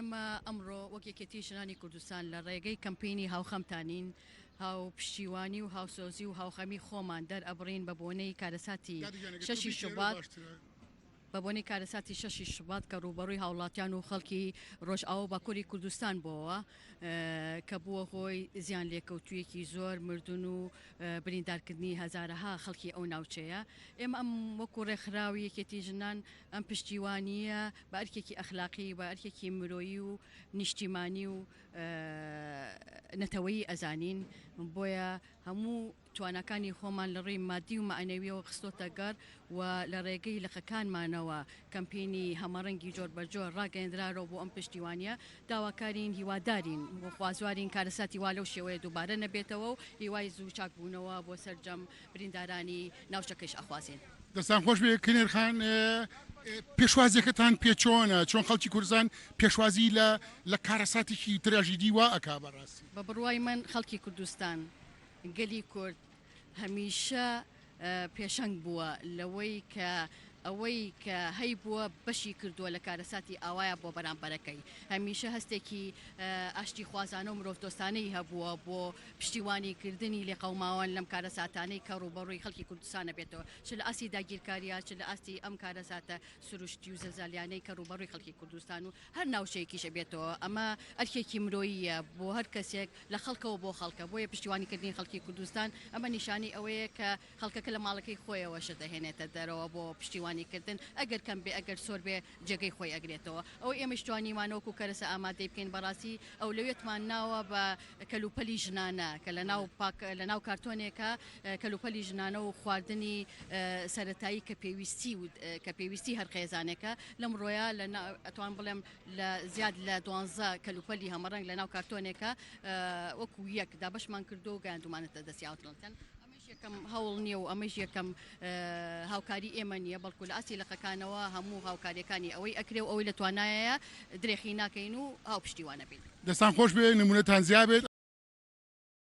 ئێمە ئەمڕۆ وەک یەکێتی ژنانی کوردستان لە ڕێگەی کەمپینی هاوخەمتانین هاو پشتیوانی و هاوسۆزی و هاوخەمی خۆمان دەرئەبڕین بە بۆنەی کارەساتی شەشی شوبات بە بۆنەی کارەساتی شەشی شوبات کە ڕوبەڕووی هاوڵاتیان و خەڵکی ڕۆژئاوا باکووری کوردستان بووەوە کە بووە هۆی زیان لێکەوتوویەکی زۆر مردون و بریندارکردنی هەزارەها خەڵکی ئەو ناوچەیە ئێمە ئەم وەکو ڕێکخراوی یەکێتی ژنان ئەم پشتیوانیە بە ئەرکێکی ئەخلاقی بە ئەرکێکی مرۆیی و نیشتیمانی و نەتەوەیی ئەزانین بۆیە هەموو توانەکانی خۆمان لە ڕێی مادی و معنەویەوە خستۆتە گەڕ و لە ڕێگەی لەخەکانمانەوە کەمپینی هەمەڕەنگی جۆر بەجۆر ڕاگەیەندرارەوە بۆ ئەم پشتیوانیە داواکارین هیوادارین بۆ خوازوارین کارەساتی وا لەو شێوەیە دووبارە نەبێتەوە و هیوای زوو چاکبوونەوە بۆ سەرجەم بریندارانی ناوچەکەش ئەخوازیین. دەستان خۆش بێ کنێرخان پێشوازیەکەتان پێچۆنە چۆن خەڵکی کوردستان پێشوازی لە کارەساتێکی تراژیدی وا ئەکا بەڕاستی بە بڕوای من خەڵکی کوردستان گەلی کورد هەمیشە پێشەنگ بووە لەوەی کە ئەوەی کە هەی بووە بەشی کردووە لە کارەساتی ئاوایە بۆ بەرامبەرەکەی هەمیشە هەستێکی ئاشتی خوازانە و مرۆڤ دۆستانەی هەبووە بۆ پشتیوانیکردنی لێ قەوماوان لەم کارەساتانەی کە ڕوبەڕووی خەڵکی کوردستانە بێتەوە چ لە ئاسی داگیرکاریە چ لە ئاستی ئەم کارەساتە سروشتی و زەلزالیانەی کە ڕوبەڕووی خەڵکی کوردستان و هەر ناوچەیەکیشە بێتەوە ئەمە ئەرکێکی مرۆییە بۆ هەر کەسێک لە خەڵکەوە بۆ خەڵکە بۆیە پشتیوانیکردنی خەڵکی کوردستان ئەمە نیشانی ئەوەیە کە خەڵکەکە لە ماڵەکەی خۆیەوە شە دەهێنێتە دەرەوە بۆ پشتیوانیکردن ئەگەر کەم بێ ئەگەر سۆر بێ جێگەی خۆی ئەگرێتەوە ئەو ئێمە شتوانیمانەوەکو کەرەسە ئامادەی بکەین بەڕاستی ئەو لەوێتمان ناوە بە کەلوپەلی ژنانە کە لە ناو کارتۆنێکە کەلوپەلی ژنانە و خواردنی سەرەتایی کە پێویستی هەر خێزانێکە لەم ڕۆیە ئەتوان بڵێم لە زیاد لە 12 کەلوپەلی هەمەڕەنگ لە ناو کارتۆنێکە وەکو یەک دابەشمان کردو و گەیاندومانەتە دەستی ئاوتڵەکەن یەکەم هەوڵ نییە و ئەمەش یەکەم هاوکاری ئێمە نییە بەڵکو لە ئاسی لەخەکانەوە هەموو هاوکاریەکانی ئەوەی ئەکرێ و ئەوەی لە توانایە درێخی ناکەین و هاو پشتیوانە بین. دەستان خۆش بێ نمونەتان زیابێت